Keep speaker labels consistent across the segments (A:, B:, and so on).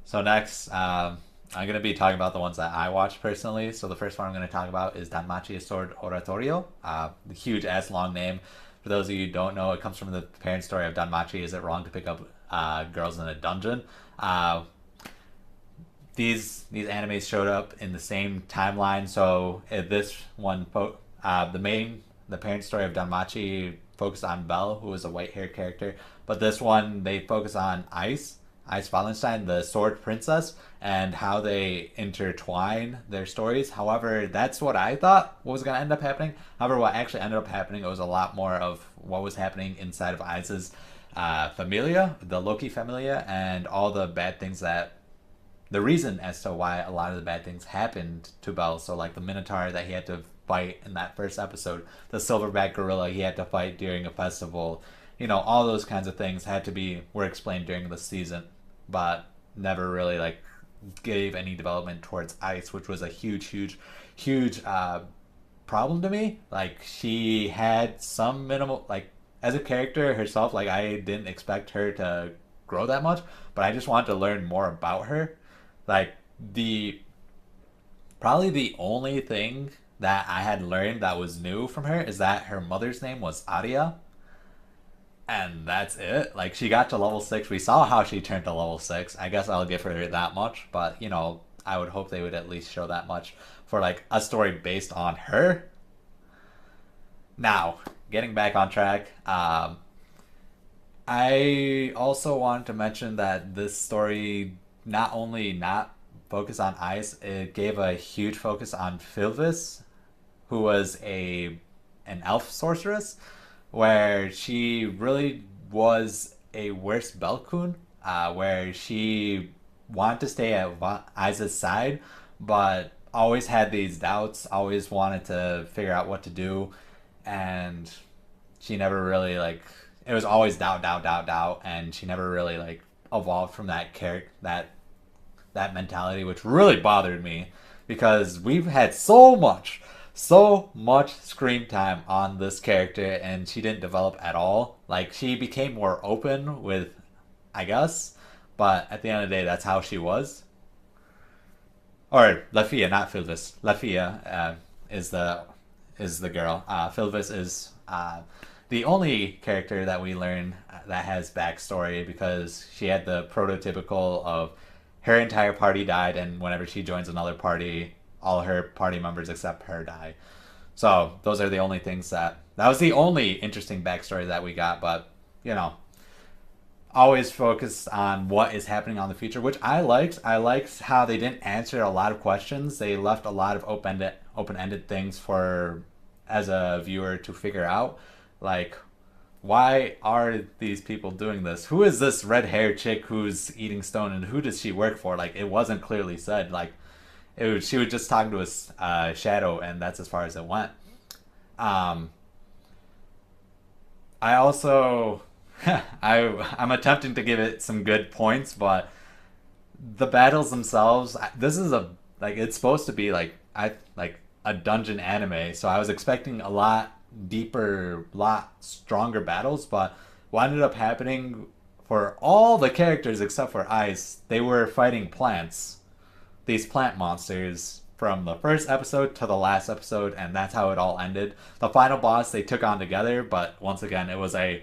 A: So next, I'm going to be talking about the ones that I watched personally. So the first one I'm going to talk about is Danmachi Sword Oratorio. The huge ass long name. For those of you who don't know, it comes from the parent story of Danmachi. Is it wrong to pick up girls in a dungeon? Uh, these animes showed up in the same timeline. So this one, the parent story of Danmachi focused on Belle, who was a white haired character, but this one they focus on Ice Wallenstein, the Sword Princess, and how they intertwine their stories. However, that's what I thought was going to end up happening. However, what actually ended up happening, it was a lot more of what was happening inside of Ice's familia, the Loki familia, and all the bad things that the reason as to why a lot of the bad things happened to Bell. So like the Minotaur that he had to fight in that first episode, the silverback gorilla he had to fight during a festival, all those kinds of things were explained during the season, but never really like gave any development towards Ice, which was a huge problem to me. Like she had some minimal like as a character herself, like I didn't expect her to grow that much, but I just wanted to learn more about her. Like the probably the only thing that I had learned that was new from her is that her mother's name was Aria, and that's it. Like she got to level 6. We saw how she turned to level 6. I guess I'll give her that much, but I would hope they would at least show that much for like a story based on her. Now, getting back on track, I also wanted to mention that this story not only not focus on Ice, it gave a huge focus on Filvis, who was an elf sorceress, where she really was a worse Belkun, where she wanted to stay at Iza's side, but always had these doubts, always wanted to figure out what to do, and she never really like it was always doubt, and she never really like evolved from that character that mentality, which really bothered me because we've had so much screen time on this character and she didn't develop at all. Like she became more open with, I guess, but at the end of the day, that's how she was. Or Lafia, not Filvis. Lafia is the girl. Filvis is the only character that we learn that has backstory because she had the prototypical of her entire party died, and whenever she joins another party, all her party members except her die. So those are the only things that was the only interesting backstory that we got. But always focused on what is happening on the future, which I liked. I liked how they didn't answer a lot of questions. They left a lot of open-ended things for as a viewer to figure out, like why are these people doing this? Who is this red-haired chick who's eating stone, and who does she work for? Like it wasn't clearly said. Like she was just talking to a shadow, and that's as far as it went. Um, I also I'm attempting to give it some good points, but the battles themselves, this is a like it's supposed to be like a dungeon anime, so I was expecting a lot deeper, lot stronger battles, but what ended up happening for all the characters except for Ice, they were fighting plants, these plant monsters from the first episode to the last episode, and that's how it all ended. The final boss they took on together, but once again it was a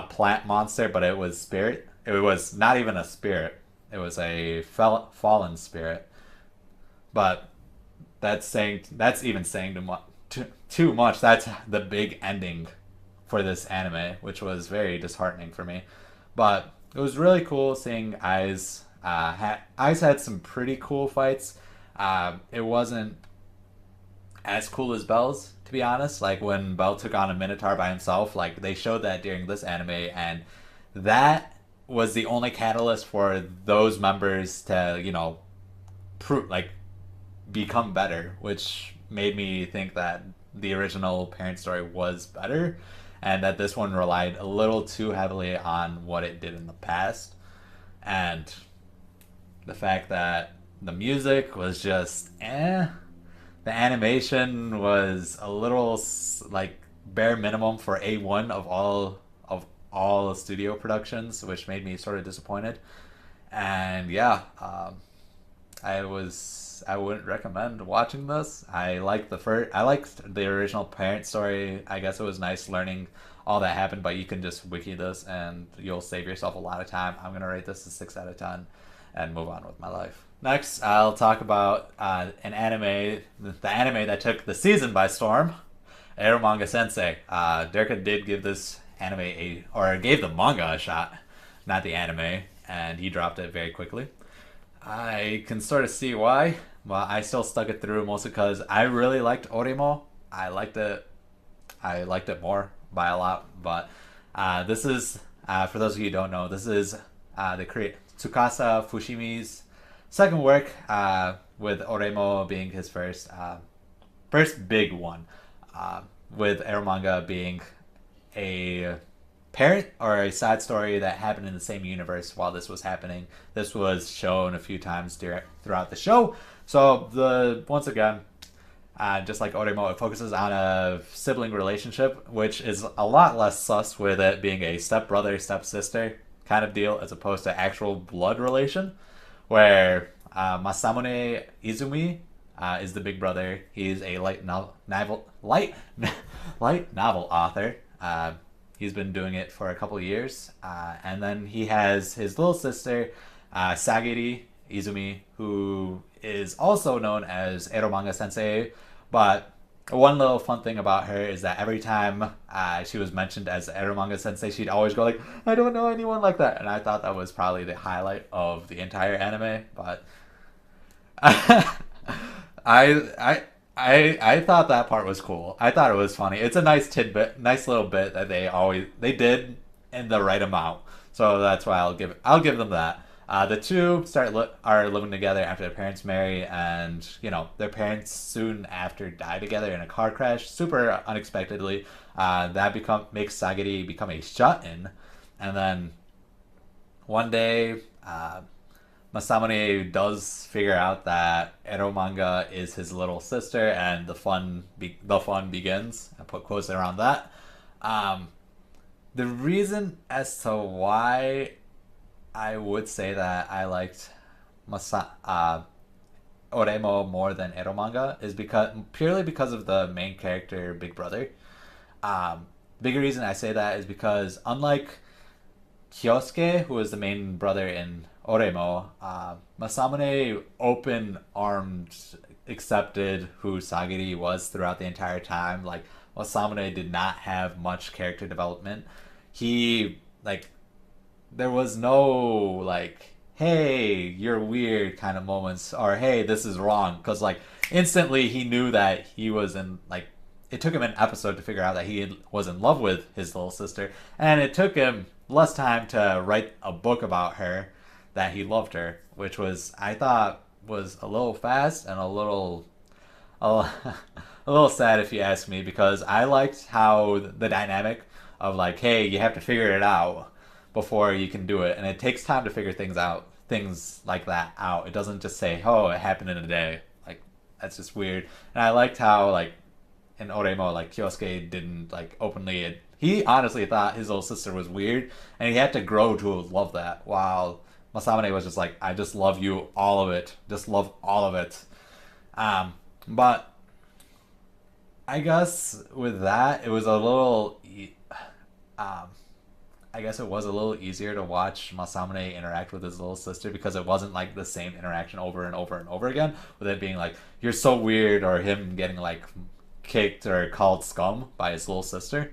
A: plant monster, but it was spirit. It was not even a spirit. It was a fallen spirit. But that's even saying too much. That's the big ending for this anime, which was very disheartening for me. But it was really cool seeing Eyes. Eyes had some pretty cool fights. It wasn't as cool as Bell's, to be honest. Like when Bell took on a Minotaur by himself, like they showed that during this anime, and that was the only catalyst for those members to, like become better, which made me think that the original parent story was better, and that this one relied a little too heavily on what it did in the past, and the fact that the music was just the animation was a little like bare minimum for A1 of all studio productions, which made me sort of disappointed. And yeah, I wouldn't recommend watching this. I liked the original parent story. I guess it was nice learning all that happened, but you can just wiki this and you'll save yourself a lot of time. I'm gonna rate this a 6 out of 10 and move on with my life. Next, I'll talk about an anime, the anime that took the season by storm, Eromanga-Sensei. Derka did give this anime or gave the manga a shot, not the anime, and he dropped it very quickly. I can sort of see why, but I still stuck it through mostly because I really liked Oremo. I liked it. I liked it more by a lot. But this is, for those of you who don't know, this is Tsukasa Fushimi's second work, with Oremo being his first big one, with Eromanga being a parent or a side story that happened in the same universe while this was happening. This was shown a few times throughout the show. So once again, just like Oremo, it focuses on a sibling relationship, which is a lot less sus with it being a stepbrother, stepsister kind of deal as opposed to actual blood relation, where Masamune Izumi is the big brother. He's a light novel author. He's been doing it for a couple of years. And then he has his little sister, Sagiri Izumi, who is also known as Eromanga-Sensei. But one little fun thing about her is that every time she was mentioned as Eromanga-Sensei, she'd always go like, I don't know anyone like that. And I thought that was probably the highlight of the entire anime. But I thought that part was cool. I thought it was funny. It's a nice tidbit, nice little bit that they did in the right amount. So that's why I'll give them that. The two are living together after their parents marry, and their parents soon after die together in a car crash, super unexpectedly. That makes Sagiri become a shut-in, and then one day, Masamune does figure out that Eromanga is his little sister, and the fun begins. I put quotes around that. The reason as to why I would say that I liked Oremo more than Eromanga is purely because of the main character, Big Brother. Bigger reason I say that is because unlike Kyosuke, who is the main brother in Oremo, Masamune open-armed accepted who Sagiri was throughout the entire time. Like, Masamune did not have much character development. There was no, hey, you're weird kind of moments, or hey, this is wrong. Because, instantly he knew that he was it took him an episode to figure out that he was in love with his little sister. And it took him less time to write a book about her that he loved her, which I thought was a little fast and a little sad if you ask me, because I liked how the dynamic of hey, you have to figure it out before you can do it, and it takes time to figure things like that out. It doesn't just say, oh, it happened in a day. That's just weird. And I liked how in Oremo, Kyosuke didn't openly. He honestly thought his little sister was weird, and he had to grow to love that. While Masamune was just I just love you, all of it. Just love all of it. But I guess with that, it was a little. I guess it was a little easier to watch Masamune interact with his little sister because it wasn't the same interaction over and over and over again, with it being you're so weird, or him getting kicked or called scum by his little sister.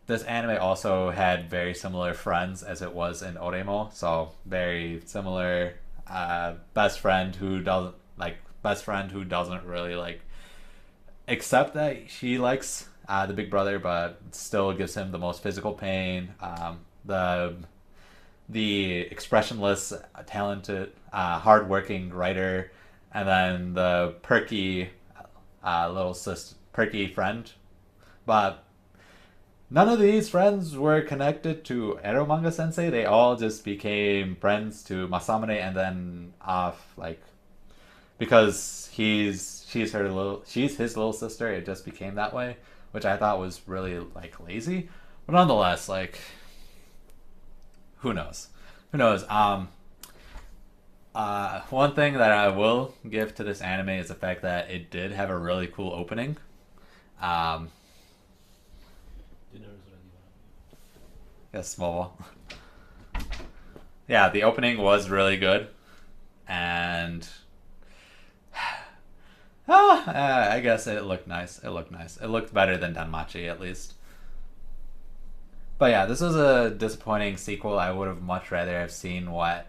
A: This anime also had very similar friends as it was in Oremo, so very similar best friend who doesn't really accept that she likes the big brother, but still gives him the most physical pain. The expressionless, talented, hardworking writer, and then the perky perky friend. But none of these friends were connected to Eromanga-Sensei. They all just became friends to Masamune, and then off because she's his little sister. It just became that way, which I thought was really lazy. But nonetheless, who knows? Who knows? One thing that I will give to this anime is the fact that it did have a really cool opening. Um, yes, small. Yeah, the opening was really good, and I guess it looked nice. It looked nice. It looked better than Danmachi at least. But yeah, this was a disappointing sequel. I would have much rather have seen what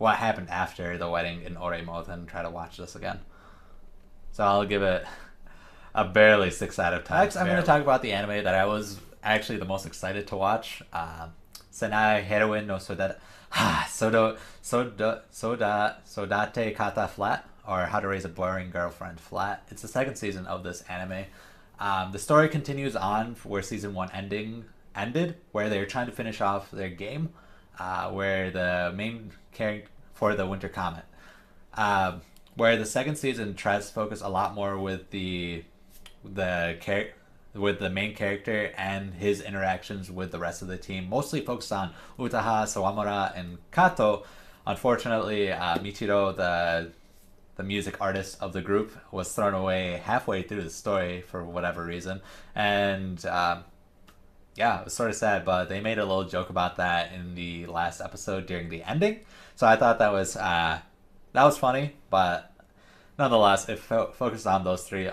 A: happened after the wedding in Oremo than try to watch this again. So I'll give it a barely 6 out of 10. Next, I'm going to talk about the anime that I was actually the most excited to watch. Senai Heroine no Sodate Kata Flat, or How to Raise a Boring Girlfriend Flat. It's the second season of this anime. The story continues on where season 1 ended, where they're trying to finish off their game, where the main character for the Winter Comet, where the second season tries to focus a lot more with the main character and his interactions with the rest of the team, mostly focused on Utaha, Sawamura, and Kato. Unfortunately, Michiro, the music artist of the group, was thrown away halfway through the story for whatever reason, and yeah, it was sort of sad, but they made a little joke about that in the last episode during the ending, so I thought that was funny, but nonetheless, it focused on those three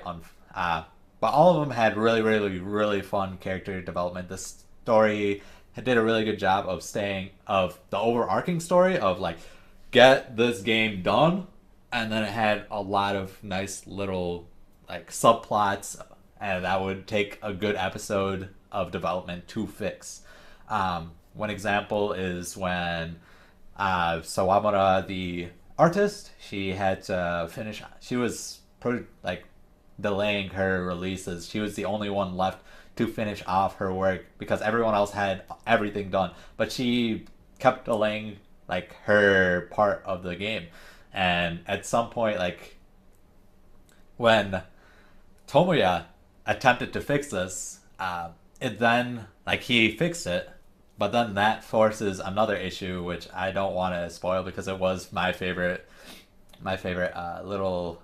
A: but all of them had really, really, really fun character development. The story did a really good job of the overarching story of like, get this game done, and then it had a lot of nice little like subplots, and that would take a good episode of development to fix. One example is when Sawamura, the artist, she had to finish. She was delaying her releases. She was the only one left to finish off her work because everyone else had everything done, but she kept delaying like her part of the game. And at some point, like when Tomoya attempted to fix this, it then like he fixed it, but then that forces another issue which I don't want to spoil because it was my favorite little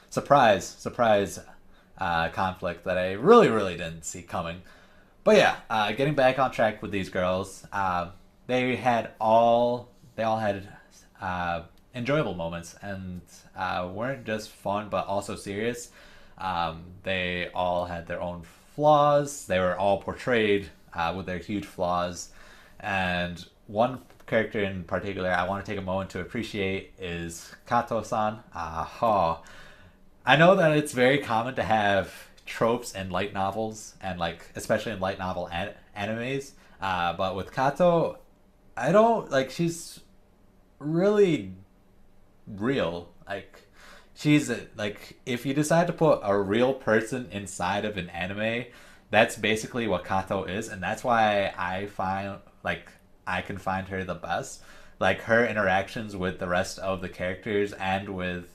A: surprise conflict that I really, really didn't see coming. But yeah, getting back on track with these girls, they all had enjoyable moments and weren't just fun but also serious. They all had their own flaws. They were all portrayed with their huge flaws, and one character in particular I want to take a moment to appreciate is Kato-san. I know that it's very common to have tropes in light novels and like especially in light novel animes, but with Kato, I don't like. She's really real. Like she's like, if you decide to put a real person inside of an anime, that's basically what Kato is, and that's why I find like I can find her the best. Like her interactions with the rest of the characters and with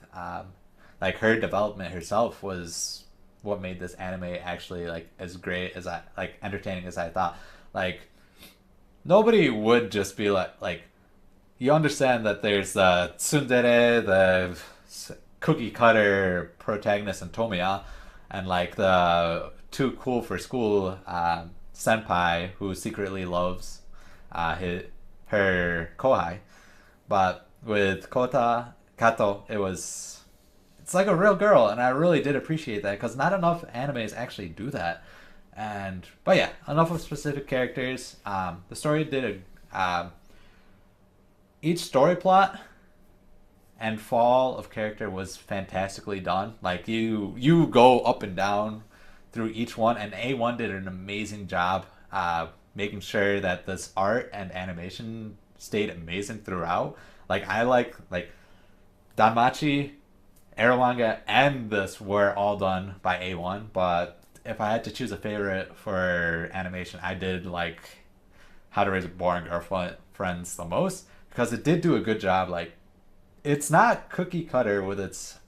A: like her development herself was what made this anime actually like as great as I like entertaining as I thought. Like nobody would just be like you understand that there's the tsundere, the cookie cutter protagonist and Tomoya, and like the too cool for school senpai who secretly loves her kohai. But with Kato, it's like a real girl, and I really did appreciate that because not enough animes actually do that. But yeah, enough of specific characters. The story did each story plot and fall of character was fantastically done. Like you go up and down through each one, and A1 did an amazing job making sure that this art and animation stayed amazing throughout. Like I like Danmachi, Eromanga, and this were all done by A1, but if I had to choose a favorite for animation, I did like How to Raise a Boring Girlfriend the most because it did do a good job. Like it's not cookie cutter with its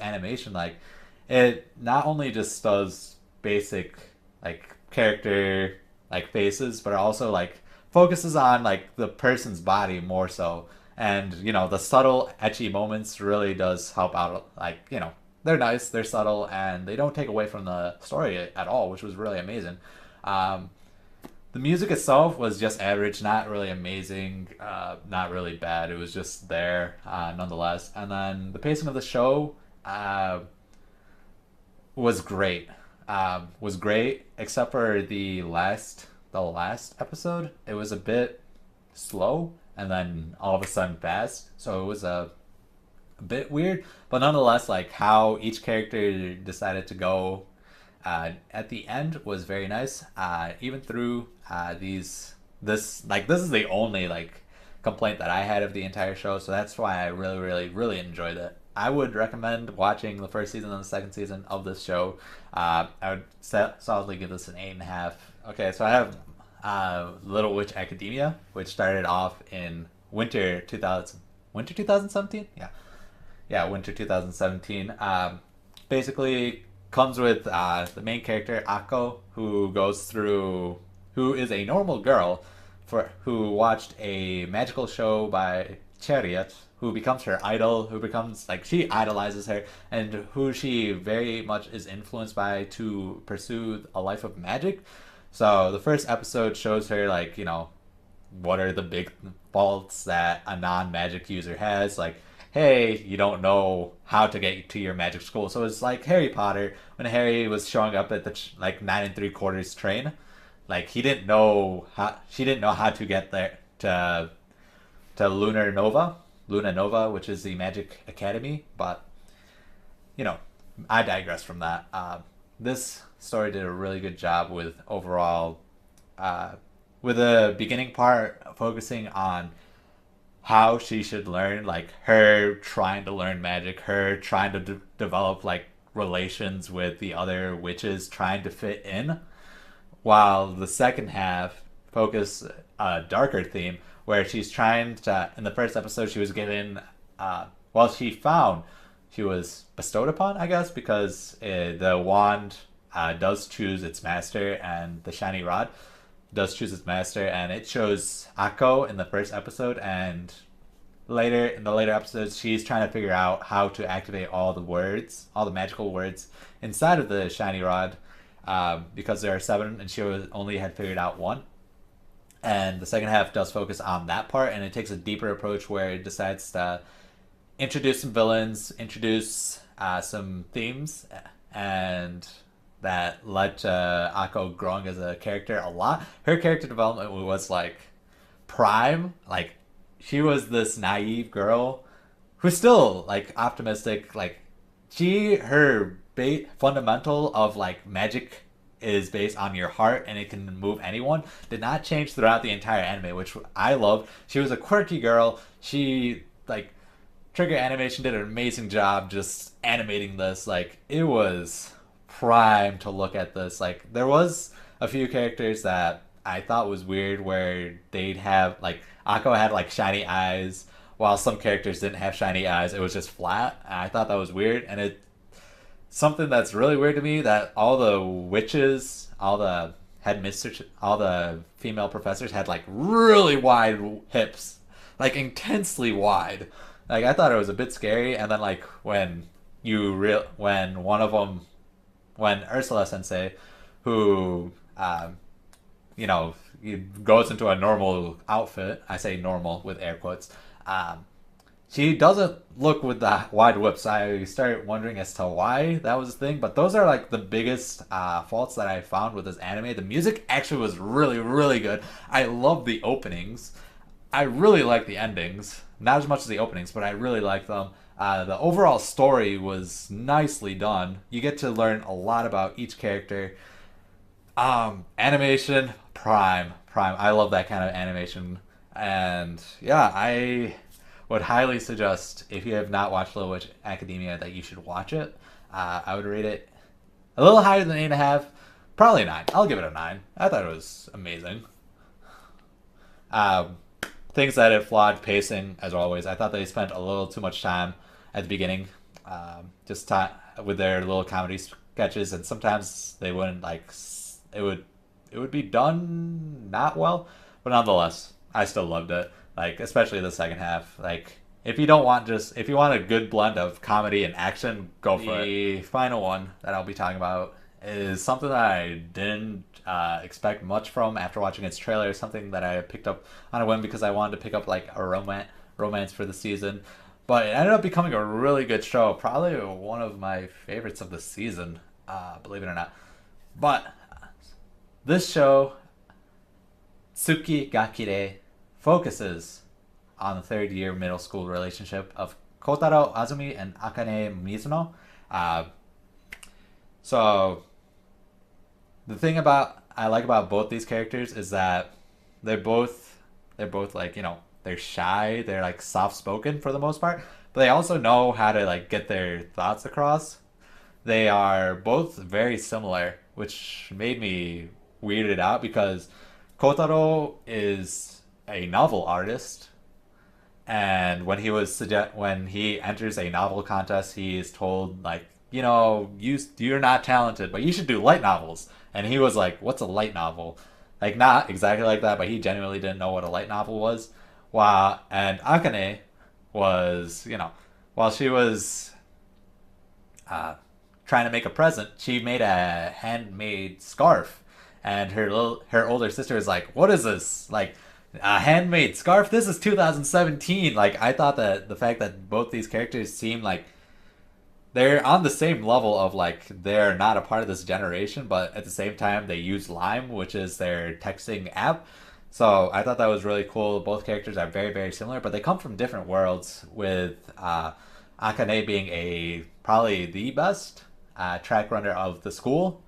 A: animation. Like it not only just does basic like character like faces, but it also like focuses on like the person's body more so, and the subtle ecchi moments really does help out. Like they're nice, they're subtle, and they don't take away from the story at all, which was really amazing. Um, the music itself was just average, not really amazing, not really bad. It was just there, nonetheless. And then the pacing of the show was great. Was great, except for the last episode. It was a bit slow, and then all of a sudden fast. So it was a bit weird, but nonetheless, like how each character decided to go at the end was very nice. Even through this is the only like complaint that I had of the entire show, so that's why I really, really, really enjoyed it. I would recommend watching the first season and the second season of this show. I would solidly give this an 8.5. Okay, so I have Little Witch Academia, which started off in winter 2017. Yeah, winter 2017. Basically comes with the main character Akko, who is a normal girl who watched a magical show by Chariot, who becomes her idol, who becomes like she idolizes her, and who she very much is influenced by to pursue a life of magic. So the first episode shows her like what are the big faults that a non-magic user has, like hey, you don't know how to get to your magic school. So it's like Harry Potter when Harry was showing up at the like 9 3/4 train, like she didn't know how to get there to Luna Nova, which is the Magic Academy. But I digress from that. This story did a really good job with overall, with the beginning part focusing on how she should learn, like her trying to learn magic, her trying to develop like relations with the other witches, trying to fit in, while the second half focus a darker theme where she's trying to. In the first episode, she was given, she was bestowed upon, I guess, because the wand does choose its master, and the shiny rod does choose its master, and it shows Akko in the first episode, and in the later episodes, she's trying to figure out how to activate all the magical words inside of the shiny rod, because there are 7, and she only had figured out 1. And the second half does focus on that part, and it takes a deeper approach where it decides to introduce some villains, introduce some themes, and that led to Akko growing as a character a lot. Her character development was like prime. Like she was this naive girl who's still like optimistic. Like her fundamental of like magic is based on your heart and it can move anyone did not change throughout the entire anime, which I love. She was a quirky girl. She like Trigger Animation did an amazing job just animating this. Like it was prime to look at this. Like there was a few characters that I thought was weird where they'd have like Akko had like shiny eyes while some characters didn't have shiny eyes. It was just flat. I thought that was weird, and it something that's really weird to me that all the witches, all the headmistress, all the female professors had like really wide hips, like intensely wide. Like I thought it was a bit scary, and then like when one of them, when Ursula Sensei, who goes into a normal outfit, I say normal with air quotes, she doesn't look with the wide whips. I started wondering as to why that was a thing, but those are like the biggest faults that I found with this anime. The music actually was really, really good. I love the openings. I really like the endings. Not as much as the openings, but I really like them. The overall story was nicely done. You get to learn a lot about each character. Animation, prime. I love that kind of animation. And yeah, I would highly suggest, if you have not watched Little Witch Academia, that you should watch it. I would rate it a little higher than 8.5. Probably a 9. I'll give it a 9. I thought it was amazing. Things that have flawed pacing, as always. I thought they spent a little too much time at the beginning, with their little comedy sketches, and sometimes they wouldn't like. It would be done not well, But nonetheless, I still loved it. Like, especially the second half. Like, if you don't want just if you want a good blend of comedy and action, go for it. The final one that I'll be talking about is something that I didn't expect much from after watching its trailer. Something that I picked up on a whim because I wanted to pick up like a romance for the season. But it ended up becoming a really good show. Probably one of my favorites of the season, believe it or not. But this show, Tsuki ga Kirei, focuses on the third year middle school relationship of Kotaro Azumi and Akane Mizuno. So the thing I like about both these characters is that they're both like, they're shy, they're like soft spoken for the most part, but they also know how to like get their thoughts across. They are both very similar, which made me weirded out because Kotaro is a novel artist, and when he enters a novel contest, he is told like, you're not talented, but you should do light novels. And he was like, "What's a light novel?" Like not exactly like that, but he genuinely didn't know what a light novel was. And Akane was, while she was trying to make a present, she made a handmade scarf, and her older sister is like, "What is this? Like a handmade scarf? This is 2017." Like I thought that the fact that both these characters seem like they're on the same level of like they're not a part of this generation, but at the same time they use Lime, which is their texting app. So I thought that was really cool. Both characters are very, very similar, but they come from different worlds, with Akane being probably the best track runner of the school,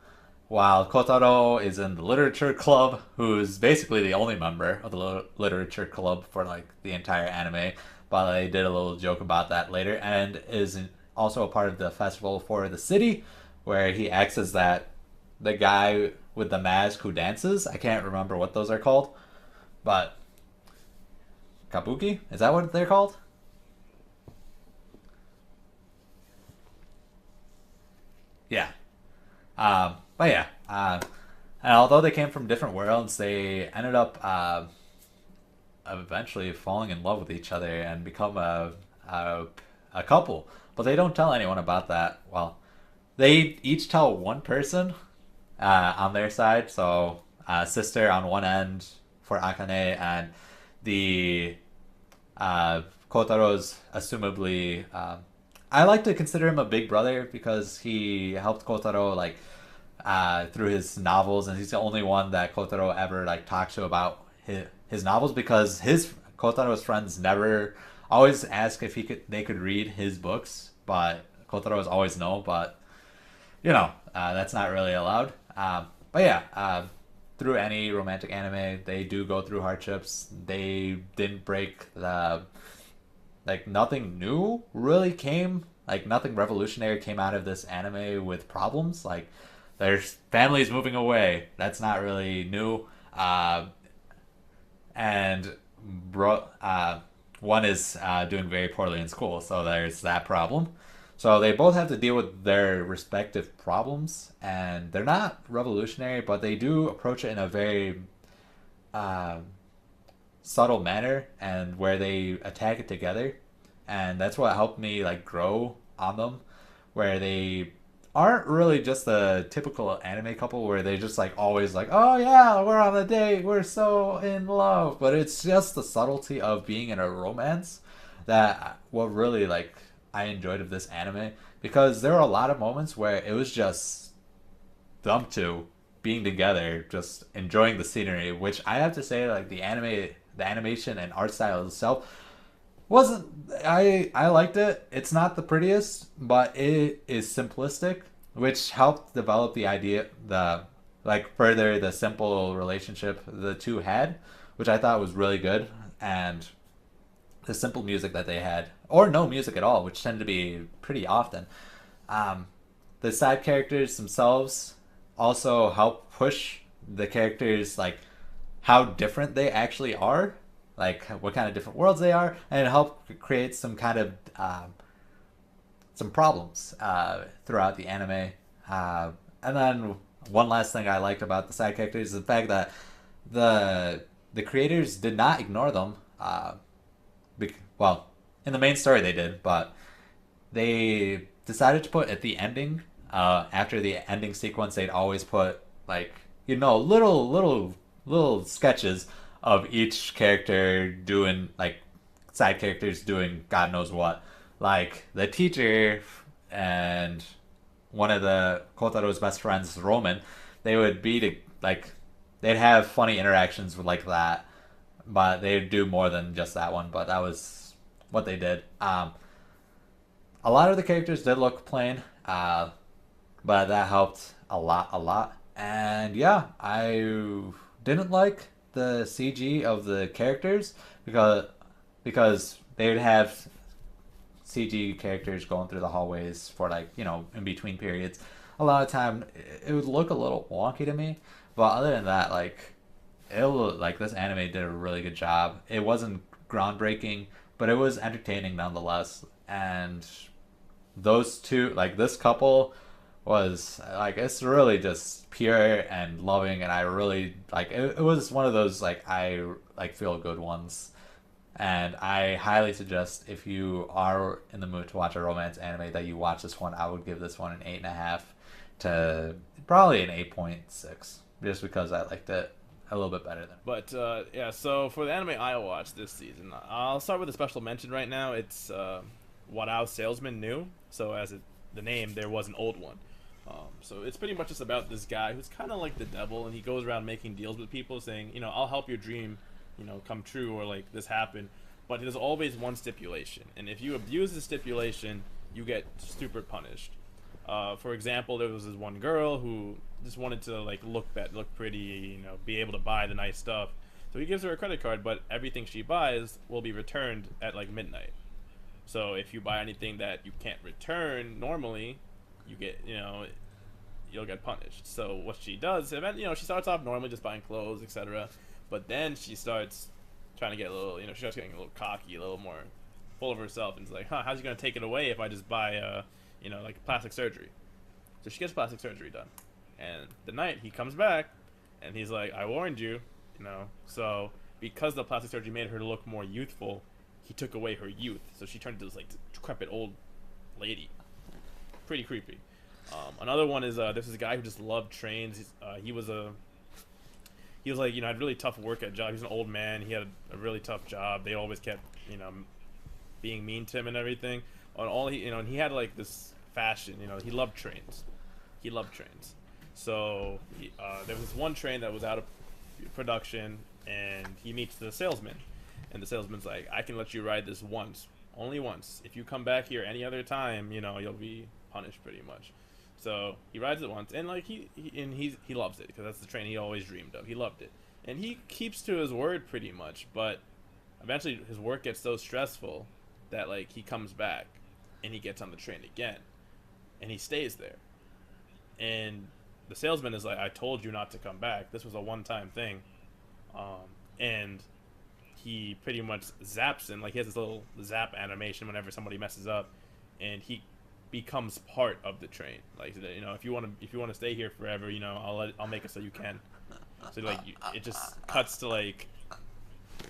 A: while Kotaro is in the literature club, who's basically the only member of the literature club for like the entire anime. But I did a little joke about that later, and is also a part of the festival for the city, where he acts as the guy with the mask who dances. I can't remember what those are called, but kabuki, is that what they're called? Yeah. But yeah, and although they came from different worlds, they ended up eventually falling in love with each other and become a couple. But they don't tell anyone about that. Well, they each tell one person on their side. So, sister on one end for Akane, and the Kotaro's assumably. I like to consider him a big brother because he helped Kotaro like through his novels, and he's the only one that Kotaro ever like talks to about his novels, because Kotaro's friends never always ask if they could read his books, but Kotaro's always no. But that's not really allowed. But yeah, through any romantic anime, they do go through hardships. They didn't break nothing new really came, like nothing revolutionary came out of this anime with problems. Like there's families moving away. That's not really new. And one is doing very poorly in school, so there's that problem. So they both have to deal with their respective problems, and they're not revolutionary, but they do approach it in a very subtle manner, and where they attack it together. And that's what helped me like grow on them, where they aren't really just a typical anime couple where they just like always like, "Oh yeah, we're on a date, we're so in love," but it's just the subtlety of being in a romance that what really like I enjoyed of this anime, because there were a lot of moments where it was just them two being together, just enjoying the scenery, which I have to say, like the animation and art style itself wasn't. I liked it. It's not the prettiest, but it is simplistic, which helped develop the idea, further the simple relationship the two had, which I thought was really good. And the simple music that they had, or no music at all, which tend to be pretty often. The side characters themselves also help push the characters, like how different they actually are, like what kind of different worlds they are, and it helped create some kind of some problems throughout the anime. And then one last thing I liked about the side characters is the fact that the the creators did not ignore them. Well, in the main story they did, but they decided to put at the ending, after the ending sequence, they'd always put like little sketches of each character doing like side characters doing God knows what, like the teacher and one of the Kotaro's best friends, Roman. They would be like they'd have funny interactions with like that, but they'd do more than just that one. But that was what they did. A lot of the characters did look plain, but that helped a lot. And yeah, I didn't like the CG of the characters because they would have CG characters going through the hallways for like in between periods. A lot of time it would look a little wonky to me, but other than that, like like this anime did a really good job. It wasn't groundbreaking, but it was entertaining nonetheless. And those two, like this couple, was like it's really just pure and loving, and I really like it. It was one of those like I like feel good ones, and I highly suggest if you are in the mood to watch a romance anime that you watch this one. I would give this one an 8.5 to probably an 8.6, just because I liked it a little bit better than.
B: But yeah, so for the anime I watched this season, I'll start with a special mention right now. It's Warau Salesman new. So the name, there was an old one. So it's pretty much just about this guy who's kind of like the devil, and he goes around making deals with people, saying, I'll help your dream, come true, or like this happen. But there's always one stipulation, and if you abuse the stipulation, you get stupid punished. For example, there was this one girl who just wanted to like look pretty, be able to buy the nice stuff. So he gives her a credit card, but everything she buys will be returned at like midnight. So if you buy anything that you can't return normally, you get, you'll get punished. So what she does, she starts off normally just buying clothes, etc. But then she starts trying to get a little, she starts getting a little cocky, a little more full of herself, and it's like, how's she gonna take it away if I just buy, like plastic surgery? So she gets plastic surgery done, and the night he comes back, and he's like, I warned you, So because the plastic surgery made her look more youthful, he took away her youth, so she turned into this like decrepit old lady. Pretty creepy. Another one is this is a guy who just loved trains. He was like had really tough work at job. He was an old man. He had a really tough job. They always kept being mean to him and everything. And all and he had like this fashion. He loved trains. He loved trains. So there was this one train that was out of production, and he meets the salesman. And the salesman's like, I can let you ride this once, only once. If you come back here any other time, you'll be punished pretty much. So he rides it once, and like he loves it because that's the train he always dreamed of. He loved it, and he keeps to his word pretty much. But eventually, his work gets so stressful that like he comes back, and he gets on the train again, and he stays there. And the salesman is like, I told you not to come back. This was a one-time thing, and he pretty much zaps him. Like he has this little zap animation whenever somebody messes up, and he becomes part of the train. Like if you want to stay here forever, I'll make it so you can. So like it just cuts to like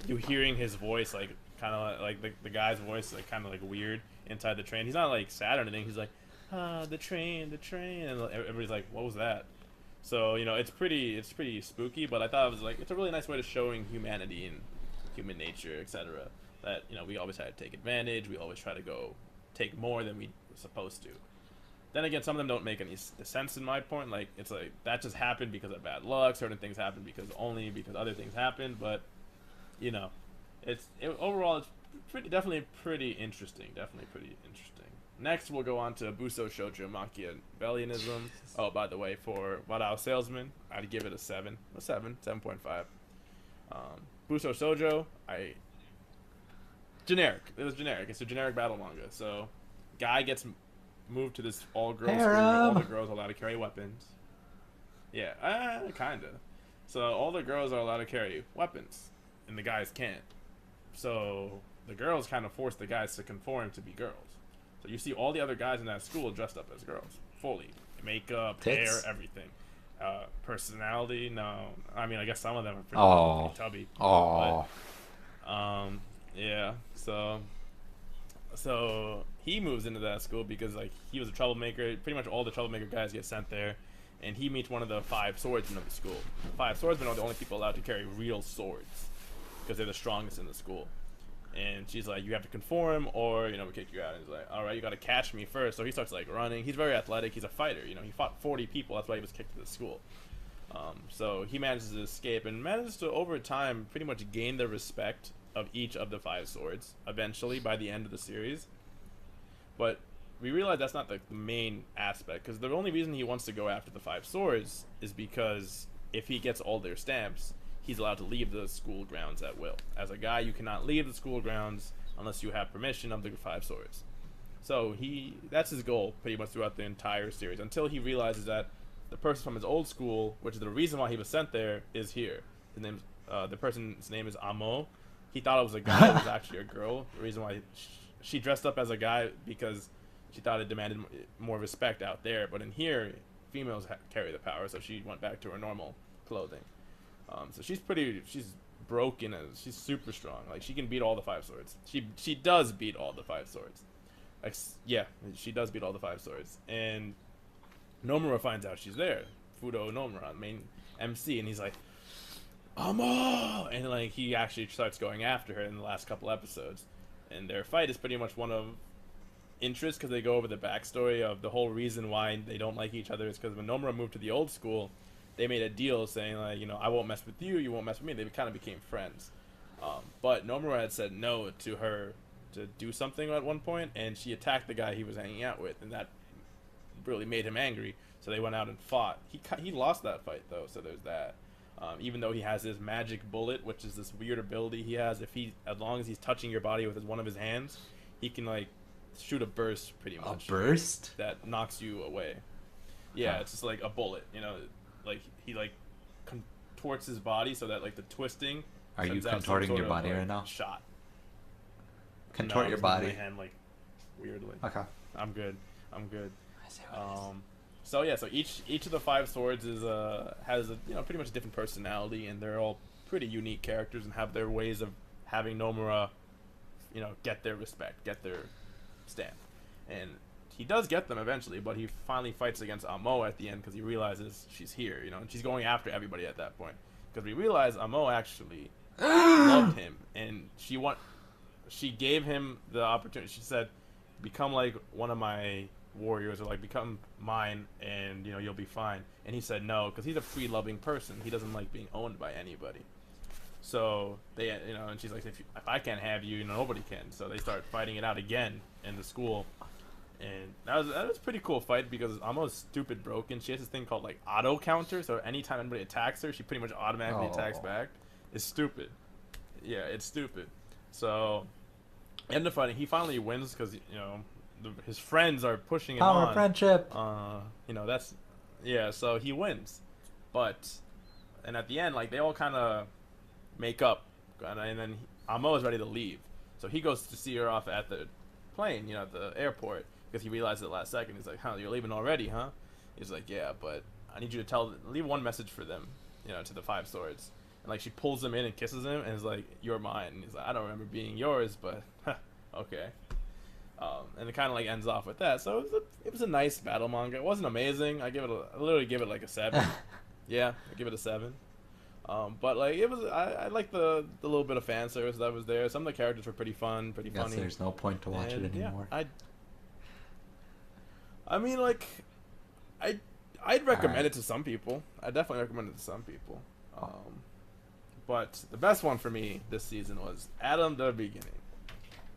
B: you hearing his voice, like kind of like the guy's voice, like kind of like weird inside the train. He's not like sad or anything. He's like, the train, and everybody's like, what was that? So it's pretty spooky. But I thought it was like it's a really nice way of showing humanity and human nature, etc. That we always try to take advantage. We always try to go take more than we were supposed to. Then again, some of them don't make any sense in my point. Like it's like that just happened because of bad luck. Certain things happen because other things happened. But overall it's definitely pretty interesting. Next, we'll go on to Busou Shoujo Machiavellianism. Oh, by the way, for Warau Salesman, I'd give it a 7.5. Busou Shoujo, generic. It was generic. It's a generic battle manga. So, guy gets moved to this all-girls school. All the girls are allowed to carry weapons. Yeah, kinda. So, all the girls are allowed to carry weapons, and the guys can't. So, the girls kind of force the guys to conform to be girls. So, you see all the other guys in that school dressed up as girls. Fully. Makeup,
A: Tits.
B: hair, everything. Personality, no. I mean, I guess some of them are
A: Oh.
B: pretty tubby.
A: Oh.
B: But, yeah. So he moves into that school because like he was a troublemaker. Pretty much all the troublemaker guys get sent there, and he meets one of the 5 swordsmen of the school. The 5 swordsmen are the only people allowed to carry real swords because they're the strongest in the school. And she's like, you have to conform or, we kick you out. And he's like, all right, you got to catch me first. So he starts like running. He's very athletic. He's a fighter. He fought 40 people. That's why he was kicked to the school. So he manages to escape and manages to, over time, pretty much gain the respect of each of the 5 swords eventually by the end of the series. But we realize that's not the main aspect, because the only reason he wants to go after the 5 swords is because if he gets all their stamps, he's allowed to leave the school grounds at will. As a guy, you cannot leave the school grounds unless you have permission of the 5 swords. So that's his goal pretty much throughout the entire series, until he realizes that the person from his old school, which is the reason why he was sent there, is here. The person's name is Amo. He thought it was a guy, it was actually a girl. The reason why she dressed up as a guy because she thought it demanded more respect out there. But in here, females carry the power, so she went back to her normal clothing. So she's broken and she's super strong. Like, she can beat all the 5 swords. She does beat all the 5 swords. She does beat all the 5 swords. And Nomura finds out she's there. Fudo Nomura, main MC, and he's like, Amo! And like he actually starts going after her in the last couple episodes. And their fight is pretty much one of interest because they go over the backstory of the whole reason why they don't like each other is because when Nomura moved to the old school, they made a deal saying like, I won't mess with you, you won't mess with me. They kind of became friends. But Nomura had said no to her to do something at one point, and she attacked the guy he was hanging out with, and that really made him angry. So they went out and fought. He lost that fight though, so there's that. Even though he has his magic bullet, which is this weird ability he has, as long as he's touching your body with one of his hands, he can like shoot a burst pretty much.
A: A burst?
B: That knocks you away. Yeah, It's just like a bullet, like he like contorts his body so that like the twisting.
A: Are you contorting your body right now?
B: Shot.
A: Contort your body.
B: My hand like weirdly.
A: Okay.
B: I'm good. So each of the 5 swords has a pretty much a different personality, and they're all pretty unique characters and have their ways of having Nomura, get their respect, get their stamp, and he does get them eventually. But he finally fights against Amo at the end because he realizes she's here, and she's going after everybody at that point because we realize Amo actually loved him, and she gave him the opportunity. She said, "Become like one of my warriors, or like become mine, and you'll be fine." And he said no because he's a free loving person. He doesn't like being owned by anybody. So they and she's like, if I can't have you, nobody can. So they start fighting it out again in the school, and that was a pretty cool fight because Amo's stupid broken. She has this thing called like auto counter, so anytime anybody attacks her, she pretty much automatically attacks back. It's stupid. Yeah, it's stupid. So end of fighting, he finally wins because his friends are pushing him on.
A: Power friendship.
B: So he wins, and at the end, like they all kind of make up, and then Amo is ready to leave, so he goes to see her off at the plane, at the airport, because he realized at the last second. He's like, "Huh, you're leaving already, huh?" He's like, "Yeah, but I need you to leave one message for them, to the 5 swords." And like she pulls him in and kisses him, and is like, "You're mine." And he's like, "I don't remember being yours, but okay." And it kind of like ends off with that. So it was a nice battle manga. It wasn't amazing. I literally give it like a 7. Yeah, I give it a 7. But like it was, I like the little bit of fan service that was there. Some of the characters were pretty fun, pretty funny.
A: There's no point to watch it anymore.
B: Yeah, I mean, like, I'd recommend it to some people. I definitely recommend it to some people. But the best one for me this season was Adam the Beginning.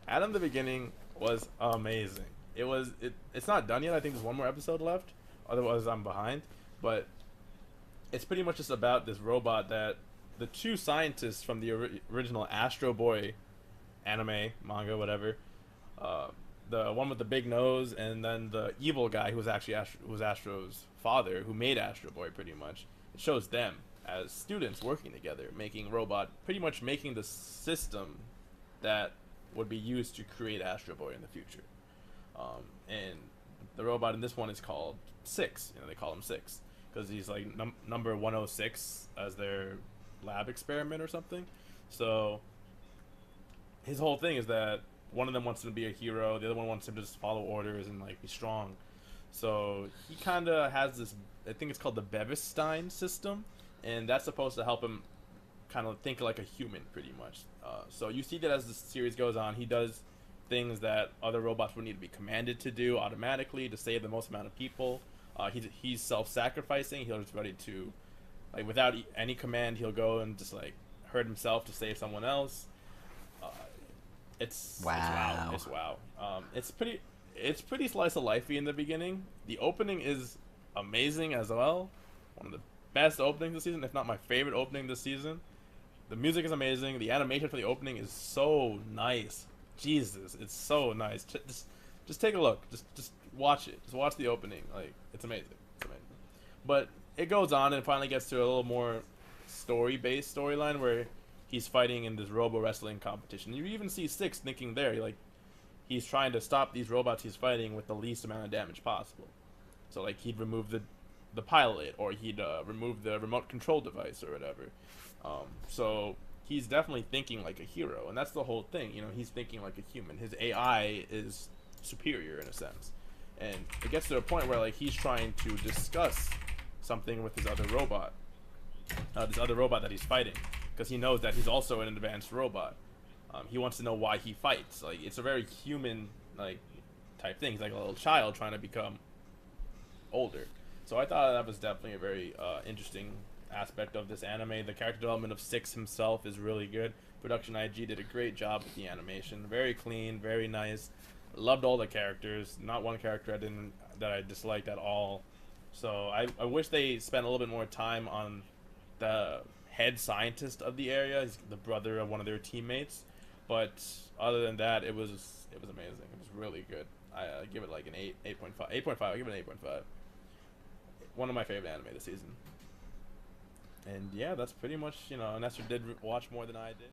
B: Adam the Beginning was amazing. It's not done yet. I think there's one more episode left. Otherwise, I'm behind. But it's pretty much just about this robot that the 2 scientists from the original Astro Boy anime, manga, whatever, the one with the big nose, and then the evil guy who was actually Astro's father, who made Astro Boy pretty much. It shows them as students working together, making the system that would be used to create Astro Boy in the future. And the robot in this one is called 6. They call him 6 because he's like number 106 as their lab experiment or something. So his whole thing is that one of them wants him to be a hero, the other one wants him to just follow orders and like be strong. So he kind of has this, I think it's called the Bevestein system, and that's supposed to help him kind of think like a human, pretty much. So you see that as the series goes on, he does things that other robots would need to be commanded to do automatically to save the most amount of people. He's self-sacrificing. He'll just ready to, like, without any command, he'll go and just like hurt himself to save someone else. It's wow. It's wow. It's pretty slice of lifey in the beginning. The opening is amazing as well. One of the best openings this season, if not my favorite opening this season. The music is amazing. The animation for the opening is so nice. Jesus, it's so nice. Just take a look. Just watch it. Just watch the opening. Like, it's amazing. It's amazing. But it goes on and finally gets to a little more story-based storyline where he's fighting in this robo wrestling competition. You even see Six thinking there, like, he's trying to stop these robots he's fighting with the least amount of damage possible. So like he'd remove the pilot, or he'd remove the remote control device or whatever. So he's definitely thinking like a hero, and that's the whole thing. You know, he's thinking like a human. His AI is superior in a sense, and it gets to a point where like he's trying to discuss something with his other robot, this other robot that he's fighting, because he knows that he's also an advanced robot. He wants to know why he fights. Like, it's a very human like type thing. He's like a little child trying to become older. So I thought that was definitely a very interesting aspect of this anime. The character development of Six himself is really good. Production IG did a great job with the animation. Very clean, very nice. Loved all the characters. Not one character that I disliked at all. So I wish they spent a little bit more time on the head scientist of the area. He's the brother of one of their teammates. But other than that, it was amazing. It was really good. I give it like an 8.5. 8.5. I give it an 8.5. One of my favorite anime this season. And yeah, that's pretty much, Nestor did watch more than I did.